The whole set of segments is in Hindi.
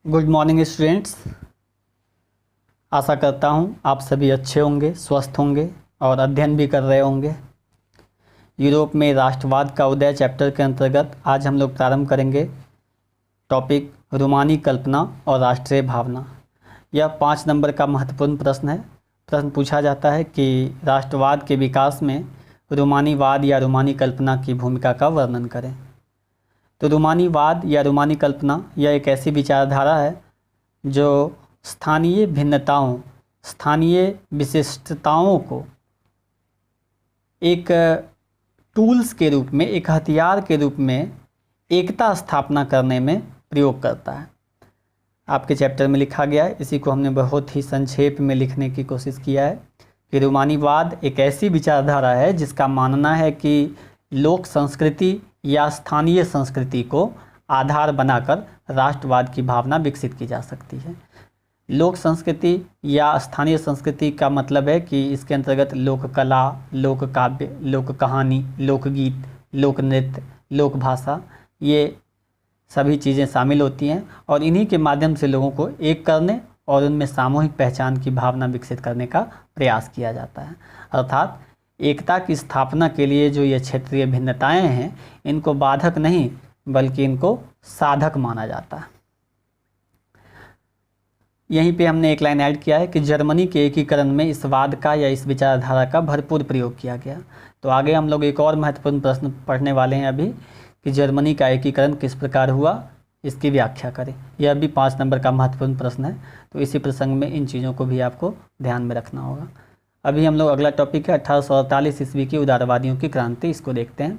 Good morning students. आशा करता हूँ आप सभी अच्छे होंगे, स्वस्थ होंगे और अध्ययन भी कर रहे होंगे। यूरोप में राष्ट्रवाद का उदय चैप्टर के अंतर्गत आज हम लोग प्रारंभ करेंगे टॉपिक रूमानी कल्पना और राष्ट्रीय भावना। यह 5 नंबर का महत्वपूर्ण प्रश्न है। प्रश्न पूछा जाता है कि राष्ट्रवाद के विकास में रूमानीवाद या रूमानी कल्पना की भूमिका का वर्णन करें। तो रूमानीवाद या रूमानी कल्पना यह एक ऐसी विचारधारा है जो स्थानीय भिन्नताओं, स्थानीय विशिष्टताओं को एक टूल्स के रूप में, एक हथियार के रूप में एकता स्थापना करने में प्रयोग करता है। आपके चैप्टर में लिखा गया है, इसी को हमने बहुत ही संक्षेप में लिखने की कोशिश किया है कि रूमानीवाद एक ऐसी विचारधारा है जिसका मानना है कि लोक संस्कृति या स्थानीय संस्कृति को आधार बनाकर राष्ट्रवाद की भावना विकसित की जा सकती है। लोक संस्कृति या स्थानीय संस्कृति का मतलब है कि इसके अंतर्गत लोक कला, लोक काव्य, लोक कहानी, लोकगीत, लोक नृत्य, लोक भाषा, ये सभी चीज़ें शामिल होती हैं और इन्हीं के माध्यम से लोगों को एक करने और उनमें सामूहिक पहचान की भावना विकसित करने का प्रयास किया जाता है। अर्थात एकता की स्थापना के लिए जो ये क्षेत्रीय भिन्नताएं हैं, इनको बाधक नहीं बल्कि इनको साधक माना जाता है। यहीं पे हमने एक लाइन ऐड किया है कि जर्मनी के एकीकरण में इस वाद का या इस विचारधारा का भरपूर प्रयोग किया गया। तो आगे हम लोग एक और महत्वपूर्ण प्रश्न पढ़ने वाले हैं अभी कि जर्मनी का एकीकरण किस प्रकार हुआ, इसकी व्याख्या करें। यह भी 5 नंबर का महत्वपूर्ण प्रश्न है। तो इसी प्रसंग में इन चीज़ों को भी आपको ध्यान में रखना होगा। अभी हम लोग अगला टॉपिक है 1848 ईस्वी की उदारवादियों की क्रांति, इसको देखते हैं।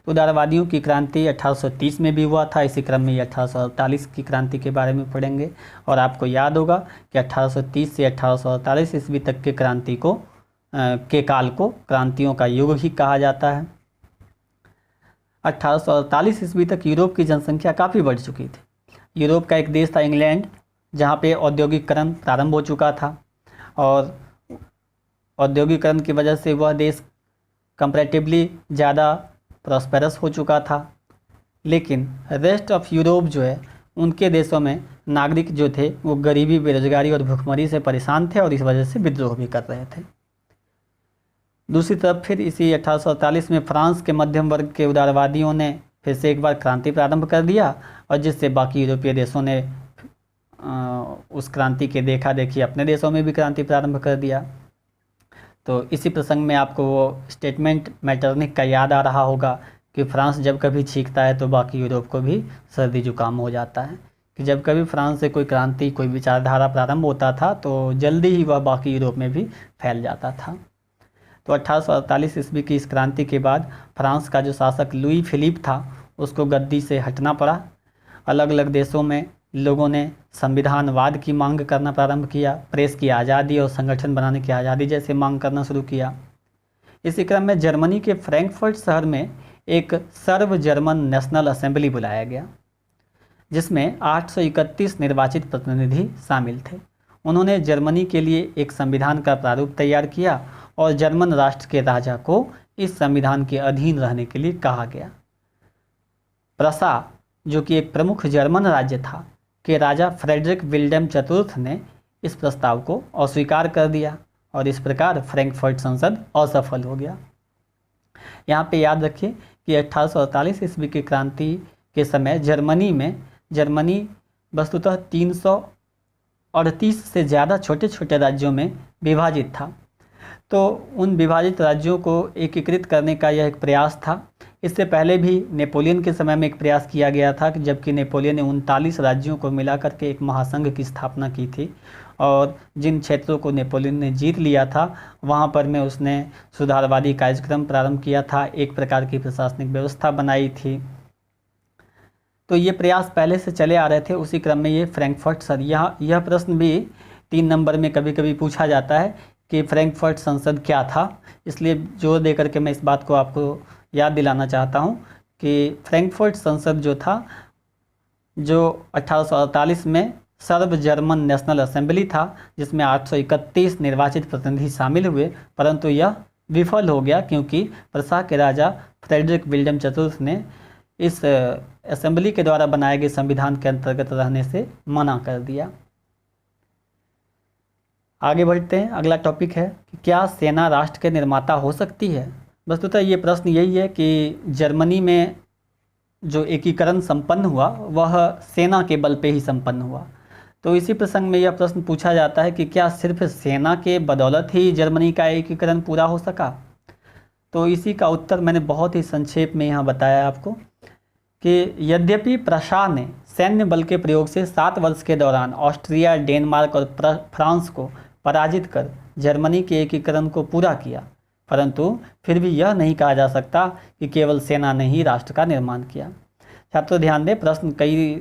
तो उदारवादियों की क्रांति 1830 में भी हुआ था। इसी क्रम में 1848 की क्रांति के बारे में पढ़ेंगे और आपको याद होगा कि 1830 से 1848 ईस्वी तक के क्रांति को के काल को क्रांतियों का युग ही कहा जाता है। 1848 ईस्वी तक यूरोप की जनसंख्या काफ़ी बढ़ चुकी थी। यूरोप का एक देश था इंग्लैंड, जहाँ पे औद्योगिकरण प्रारंभ हो चुका था और औद्योगिकरण की वजह से वह देश कंपैरेटिवली ज़्यादा प्रॉस्पेरस हो चुका था। लेकिन रेस्ट ऑफ यूरोप जो है, उनके देशों में नागरिक जो थे वो गरीबी, बेरोजगारी और भुखमरी से परेशान थे और इस वजह से विद्रोह भी कर रहे थे। दूसरी तरफ फिर इसी 1848 में फ्रांस के मध्यम वर्ग के उदारवादियों ने फिर से एक बार क्रांति प्रारंभ कर दिया और जिससे बाकी यूरोपीय देशों ने उस क्रांति के देखा देखी अपने देशों में भी क्रांति प्रारंभ कर दिया। तो इसी प्रसंग में आपको वो स्टेटमेंट मैटरनिक का याद आ रहा होगा कि फ्रांस जब कभी छींकता है तो बाकी यूरोप को भी सर्दी जुकाम हो जाता है, कि जब कभी फ्रांस से कोई क्रांति, कोई विचारधारा प्रारंभ होता था तो जल्दी ही वह बाकी यूरोप में भी फैल जाता था। तो 1848 ईस्वी की इस क्रांति के बाद फ्रांस का जो शासक लुई फिलिप था उसको गद्दी से हटना पड़ा। अलग अलग देशों में लोगों ने संविधानवाद की मांग करना प्रारंभ किया, प्रेस की आज़ादी और संगठन बनाने की आज़ादी जैसे मांग करना शुरू किया। इसी क्रम में जर्मनी के फ्रैंकफर्ट शहर में एक सर्व जर्मन नेशनल असेंबली बुलाया गया, जिसमें 831 निर्वाचित प्रतिनिधि शामिल थे। उन्होंने जर्मनी के लिए एक संविधान का प्रारूप तैयार किया और जर्मन राष्ट्र के राजा को इस संविधान के अधीन रहने के लिए कहा गया। प्रसा, जो कि एक प्रमुख जर्मन राज्य था, के राजा फ्रेडरिक विल्हेम चतुर्थ ने इस प्रस्ताव को अस्वीकार कर दिया और इस प्रकार फ्रैंकफर्ट संसद असफल हो गया। यहाँ पे याद रखिए कि 1848 ईस्वी की क्रांति के समय जर्मनी वस्तुतः 338 से ज़्यादा छोटे छोटे राज्यों में विभाजित था। तो उन विभाजित राज्यों को एकीकृत करने का यह एक प्रयास था। इससे पहले भी नेपोलियन के समय में एक प्रयास किया गया था, जबकि नेपोलियन ने 39 राज्यों को मिलाकर के एक महासंघ की स्थापना की थी और जिन क्षेत्रों को नेपोलियन ने जीत लिया था वहाँ पर में उसने सुधारवादी कार्यक्रम प्रारंभ किया था, एक प्रकार की प्रशासनिक व्यवस्था बनाई थी। तो ये प्रयास पहले से चले आ रहे थे। उसी क्रम में ये फ्रैंकफर्ट सर, यह प्रश्न भी 3 नंबर में कभी कभी पूछा जाता है कि फ्रैंकफर्ट संसद क्या था, इसलिए जोर दे करके मैं इस बात को आपको याद दिलाना चाहता हूँ कि फ्रैंकफर्ट संसद जो था, जो 1848 में सर्व जर्मन नेशनल असेंबली था, जिसमें 831 निर्वाचित प्रतिनिधि शामिल हुए, परंतु यह विफल हो गया क्योंकि प्रसा के राजा फ्रेडरिक विल्हेम चतुर्थ ने इस असेंबली के द्वारा बनाए गए संविधान के अंतर्गत रहने से मना कर दिया। आगे बढ़ते हैं। अगला टॉपिक है कि क्या सेना राष्ट्र के निर्माता हो सकती है। वस्तुतः ये प्रश्न यही है कि जर्मनी में जो एकीकरण संपन्न हुआ वह सेना के बल पे ही संपन्न हुआ। तो इसी प्रसंग में यह प्रश्न पूछा जाता है कि क्या सिर्फ सेना के बदौलत ही जर्मनी का एकीकरण पूरा हो सका। तो इसी का उत्तर मैंने बहुत ही संक्षेप में यहाँ बताया आपको कि यद्यपि प्रशा ने सैन्य बल के प्रयोग से 7 वर्ष के दौरान ऑस्ट्रिया, डेनमार्क और फ्रांस को पराजित कर जर्मनी के एकीकरण को पूरा किया, परंतु फिर भी यह नहीं कहा जा सकता कि केवल सेना ने ही राष्ट्र का निर्माण किया। छात्रों ध्यान दें, प्रश्न कई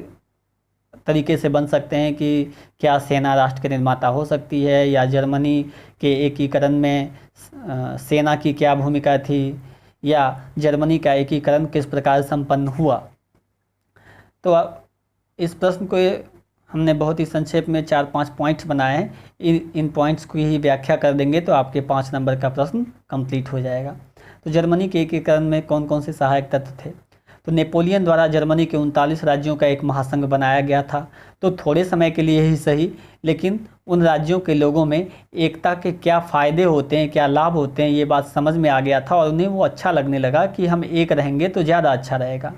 तरीके से बन सकते हैं कि क्या सेना राष्ट्र के निर्माता हो सकती है, या जर्मनी के एकीकरण में सेना की क्या भूमिका थी, या जर्मनी का एकीकरण किस प्रकार संपन्न हुआ। तो इस प्रश्न को हमने बहुत ही संक्षेप में 4-5 पॉइंट्स बनाए हैं। इन पॉइंट्स की ही व्याख्या कर देंगे तो आपके 5 नंबर का प्रश्न कंप्लीट हो जाएगा। तो जर्मनी के एकीकरण में कौन कौन से सहायक तत्व थे। तो नेपोलियन द्वारा जर्मनी के 39 राज्यों का एक महासंघ बनाया गया था। तो थोड़े समय के लिए ही सही, लेकिन उन राज्यों के लोगों में एकता के क्या फ़ायदे होते हैं, क्या लाभ होते हैं, ये बात समझ में आ गया था और उन्हें वो अच्छा लगने लगा कि हम एक रहेंगे तो ज़्यादा अच्छा रहेगा।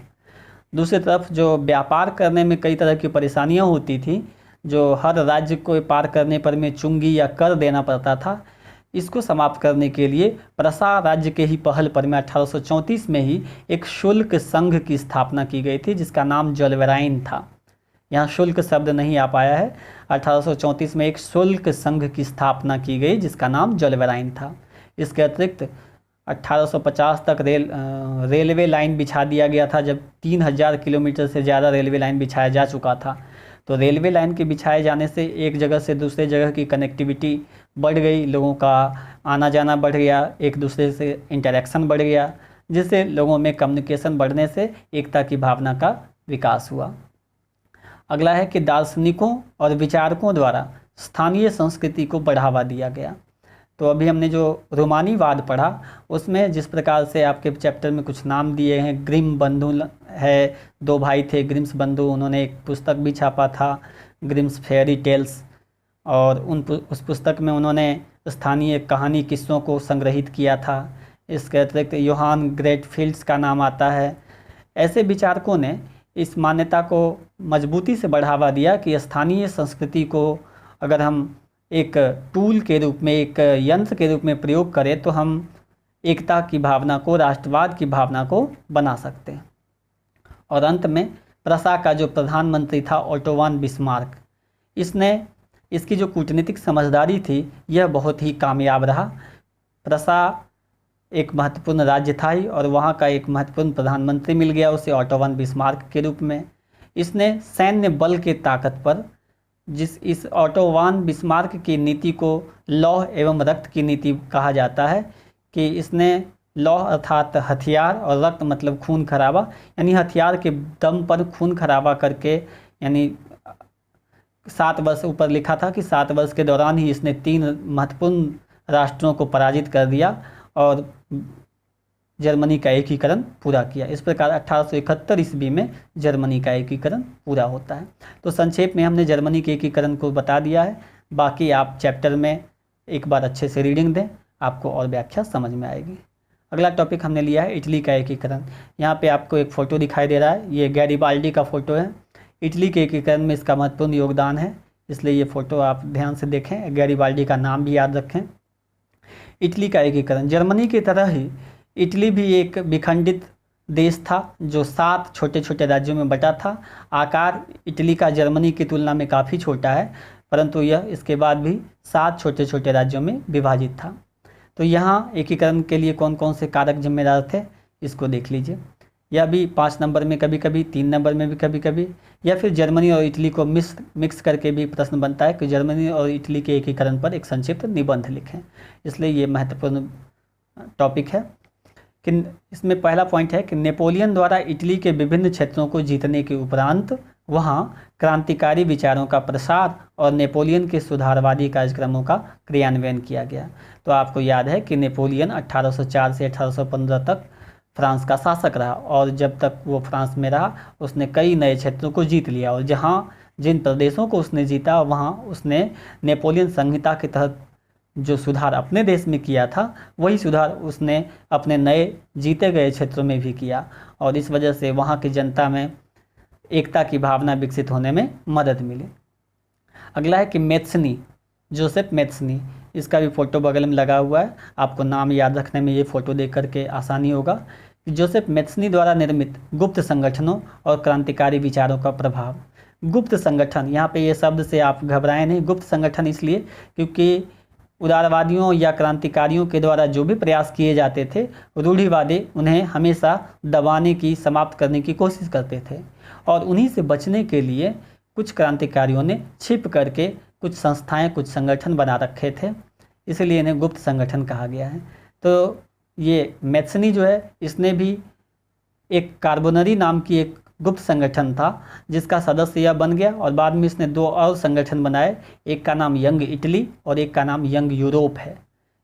दूसरी तरफ जो व्यापार करने में कई तरह की परेशानियां होती थी, जो हर राज्य को पार करने पर में चुंगी या कर देना पड़ता था, इसको समाप्त करने के लिए प्रसा राज्य के ही पहल पर में 1834 में ही एक शुल्क संघ की स्थापना की गई थी, जिसका नाम जोलवेराइन था। यहाँ शुल्क शब्द नहीं आ पाया है। 1834 में एक शुल्क संघ की स्थापना की गई जिसका नाम जोलवेराइन था। इसके अतिरिक्त 1850 तक रेलवे लाइन बिछा दिया गया था, जब 3000 किलोमीटर से ज़्यादा रेलवे लाइन बिछाया जा चुका था। तो रेलवे लाइन के बिछाए जाने से एक जगह से दूसरे जगह की कनेक्टिविटी बढ़ गई, लोगों का आना जाना बढ़ गया, एक दूसरे से इंटरेक्शन बढ़ गया, जिससे लोगों में कम्युनिकेशन बढ़ने से एकता की भावना का विकास हुआ। अगला है कि दार्शनिकों और विचारकों द्वारा स्थानीय संस्कृति को बढ़ावा दिया गया। तो अभी हमने जो रोमानीवाद पढ़ा उसमें जिस प्रकार से आपके चैप्टर में कुछ नाम दिए हैं, ग्रिम बंधु है, 2 भाई थे ग्रिम्स बंधु, उन्होंने एक पुस्तक भी छापा था ग्रिम्स फेयरी टेल्स, और उस पुस्तक में उन्होंने स्थानीय कहानी किस्सों को संग्रहित किया था। इसके अतिरिक्त योहान ग्रेटफील्ड्स का नाम आता है। ऐसे विचारकों ने इस मान्यता को मजबूती से बढ़ावा दिया कि स्थानीय संस्कृति को अगर हम एक टूल के रूप में, एक यंत्र के रूप में प्रयोग करें तो हम एकता की भावना को, राष्ट्रवाद की भावना को बना सकते हैं। और अंत में प्रसा का जो प्रधानमंत्री था ओटो वान बिस्मार्क, इसकी जो कूटनीतिक समझदारी थी यह बहुत ही कामयाब रहा। प्रसा एक महत्वपूर्ण राज्य था ही, और वहाँ का एक महत्वपूर्ण प्रधानमंत्री मिल गया उसे ओटो वान बिस्मार्क के रूप में। इसने सैन्य बल के ताकत पर इस ओटो वान बिस्मार्क की नीति को लौह एवं रक्त की नीति कहा जाता है, कि इसने लौह अर्थात हथियार और रक्त मतलब खून खराबा, यानी हथियार के दम पर खून खराबा करके, यानी 7 वर्ष ऊपर लिखा था कि 7 वर्ष के दौरान ही इसने 3 महत्वपूर्ण राष्ट्रों को पराजित कर दिया और जर्मनी का एकीकरण पूरा किया। इस प्रकार 1871 ईस्वी में जर्मनी का एकीकरण पूरा होता है। तो संक्षेप में हमने जर्मनी के एकीकरण को बता दिया है। बाकी आप चैप्टर में एक बार अच्छे से रीडिंग दें, आपको और व्याख्या समझ में आएगी। अगला टॉपिक हमने लिया है इटली का एकीकरण। यहाँ पे आपको एक फ़ोटो दिखाई दे रहा है, ये गैरिबाल्डी का फ़ोटो है। इटली के एकीकरण में इसका महत्वपूर्ण योगदान है, इसलिए ये फ़ोटो आप ध्यान से देखें, गैरिबाल्डी का नाम भी याद रखें। इटली का एकीकरण, जर्मनी की तरह ही इटली भी एक विखंडित देश था जो 7 छोटे छोटे राज्यों में बटा था। आकार इटली का जर्मनी की तुलना में काफ़ी छोटा है, परंतु यह इसके बाद भी 7 छोटे छोटे राज्यों में विभाजित था। तो यहाँ एकीकरण के लिए कौन कौन से कारक जिम्मेदार थे इसको देख लीजिए। यह भी 5 नंबर में कभी कभी, 3 नंबर में भी कभी कभी, या फिर जर्मनी और इटली को मिक्स करके भी प्रश्न बनता है कि जर्मनी और इटली के एकीकरण पर एक संक्षिप्त निबंध लिखें। इसलिए ये महत्वपूर्ण टॉपिक है। कि इसमें पहला पॉइंट है कि नेपोलियन द्वारा इटली के विभिन्न क्षेत्रों को जीतने के उपरांत वहाँ क्रांतिकारी विचारों का प्रसार और नेपोलियन के सुधारवादी कार्यक्रमों का क्रियान्वयन किया गया। तो आपको याद है कि नेपोलियन 1804 से 1815 तक फ्रांस का शासक रहा और जब तक वो फ्रांस में रहा उसने कई नए क्षेत्रों को जीत लिया और जहाँ जिन प्रदेशों को उसने जीता वहाँ उसने नेपोलियन संहिता के तहत जो सुधार अपने देश में किया था वही सुधार उसने अपने नए जीते गए क्षेत्रों में भी किया और इस वजह से वहाँ की जनता में एकता की भावना विकसित होने में मदद मिली। अगला है कि मेत्सनी, जोसेफ मेत्सनी, इसका भी फ़ोटो बगल में लगा हुआ है, आपको नाम याद रखने में ये फ़ोटो देख करके आसानी होगा कि जोसेफ मेत्सनी द्वारा निर्मित गुप्त संगठनों और क्रांतिकारी विचारों का प्रभाव। गुप्त संगठन, यहाँ पे ये शब्द से आप घबराएं नहीं, गुप्त संगठन इसलिए क्योंकि उदारवादियों या क्रांतिकारियों के द्वारा जो भी प्रयास किए जाते थे रूढ़िवादी उन्हें हमेशा दबाने की, समाप्त करने की कोशिश करते थे और उन्हीं से बचने के लिए कुछ क्रांतिकारियों ने छिप करके कुछ संस्थाएं, कुछ संगठन बना रखे थे, इसलिए इन्हें गुप्त संगठन कहा गया है। तो ये मेत्सनी जो है इसने भी एक कार्बोनरी नाम की एक गुप्त संगठन था जिसका सदस्य यह बन गया और बाद में इसने 2 और संगठन बनाए, एक का नाम यंग इटली और एक का नाम यंग यूरोप है।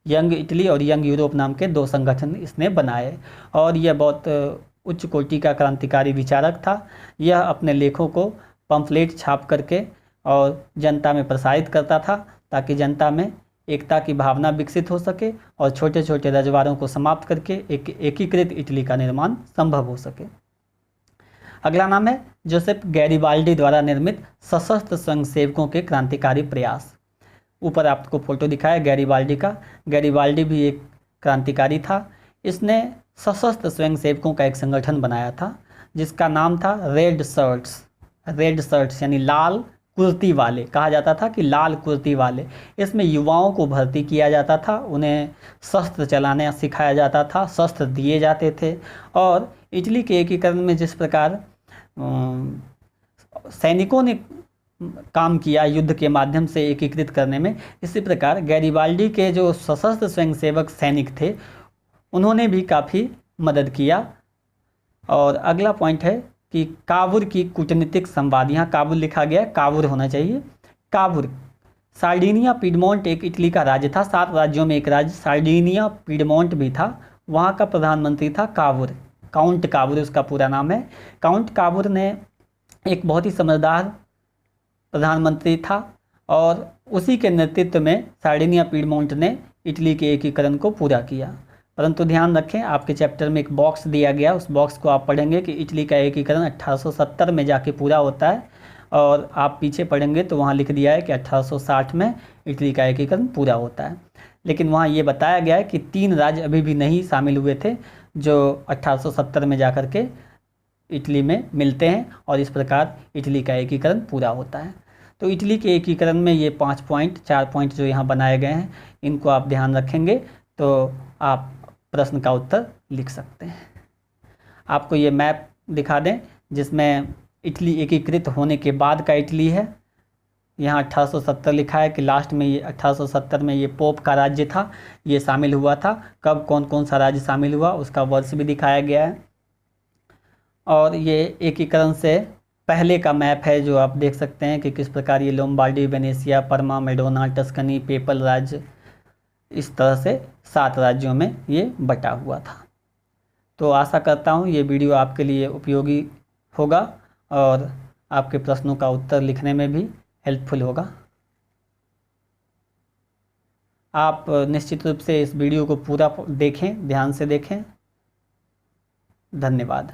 यंग इटली और यंग यूरोप नाम के 2 संगठन इसने बनाए और यह बहुत उच्च कोटि का क्रांतिकारी विचारक था। यह अपने लेखों को पम्फलेट छाप करके और जनता में प्रसारित करता था ताकि जनता में एकता की भावना विकसित हो सके और छोटे छोटे रजवाड़ों को समाप्त करके एक एकीकृत इटली का निर्माण संभव हो सके। अगला नाम है जोसेफ गैरिबाल्डी द्वारा निर्मित सशस्त्र स्वयंसेवकों के क्रांतिकारी प्रयास। ऊपर आपको फोटो दिखाया गैरिबाल्डी का। गैरिबाल्डी भी एक क्रांतिकारी था। इसने सशस्त्र स्वयंसेवकों का एक संगठन बनाया था जिसका नाम था रेड शर्ट्स। रेड शर्ट्स यानी लाल कुर्ती वाले, कहा जाता था कि लाल कुर्ती वाले। इसमें युवाओं को भर्ती किया जाता था, उन्हें शस्त्र चलाना सिखाया जाता था, शस्त्र दिए जाते थे और इटली के एकीकरण में जिस प्रकार सैनिकों ने काम किया युद्ध के माध्यम से एकीकृत करने में, इसी प्रकार गैरिबाल्डी के जो सशस्त्र स्वयंसेवक सैनिक थे उन्होंने भी काफ़ी मदद किया। और अगला पॉइंट है कि काबुल की कूटनीतिक संवाद, यहाँ काबुल लिखा गया है, काबुल होना चाहिए। काबुल, सार्डिनिया पीडमोंट एक इटली का राज्य था, 7 राज्यों में एक राज्य सार्डिनिया पीडमोंट भी था। वहाँ का प्रधानमंत्री था काबुल, काउंट काबुल उसका पूरा नाम है। काउंट काबुल ने एक बहुत ही समझदार प्रधानमंत्री था और उसी के नेतृत्व में सार्डिनिया पीडमोंट ने इटली के एकीकरण को पूरा किया। परंतु ध्यान रखें, आपके चैप्टर में एक बॉक्स दिया गया, उस बॉक्स को आप पढ़ेंगे कि इटली का एकीकरण 1870 में जाके पूरा होता है और आप पीछे पढ़ेंगे तो वहाँ लिख दिया है कि 1860 में इटली का एकीकरण पूरा होता है। लेकिन वहाँ ये बताया गया है कि 3 राज्य अभी भी नहीं शामिल हुए थे जो 1870 में जाकर के इटली में मिलते हैं और इस प्रकार इटली का एकीकरण पूरा होता है। तो इटली के एकीकरण में ये 4 पॉइंट जो यहाँ बनाए गए हैं इनको आप ध्यान रखेंगे तो आप प्रश्न का उत्तर लिख सकते हैं। आपको ये मैप दिखा दें जिसमें इटली एकीकृत होने के बाद का इटली है। यहाँ 1870 लिखा है कि लास्ट में ये 1870 में ये पोप का राज्य था, ये शामिल हुआ था। कब कौन कौन सा राज्य शामिल हुआ उसका वर्ष भी दिखाया गया है। और ये एकीकरण से पहले का मैप है जो आप देख सकते हैं कि किस प्रकार ये लोम्बार्डी, वेनेशिया, परमा, मेडोना, टस्कनी, पेपल राज्य, इस तरह से 7 राज्यों में ये बटा हुआ था। तो आशा करता हूँ ये वीडियो आपके लिए उपयोगी होगा और आपके प्रश्नों का उत्तर लिखने में भी हेल्पफुल होगा। आप निश्चित रूप से इस वीडियो को पूरा देखें, ध्यान से देखें। धन्यवाद।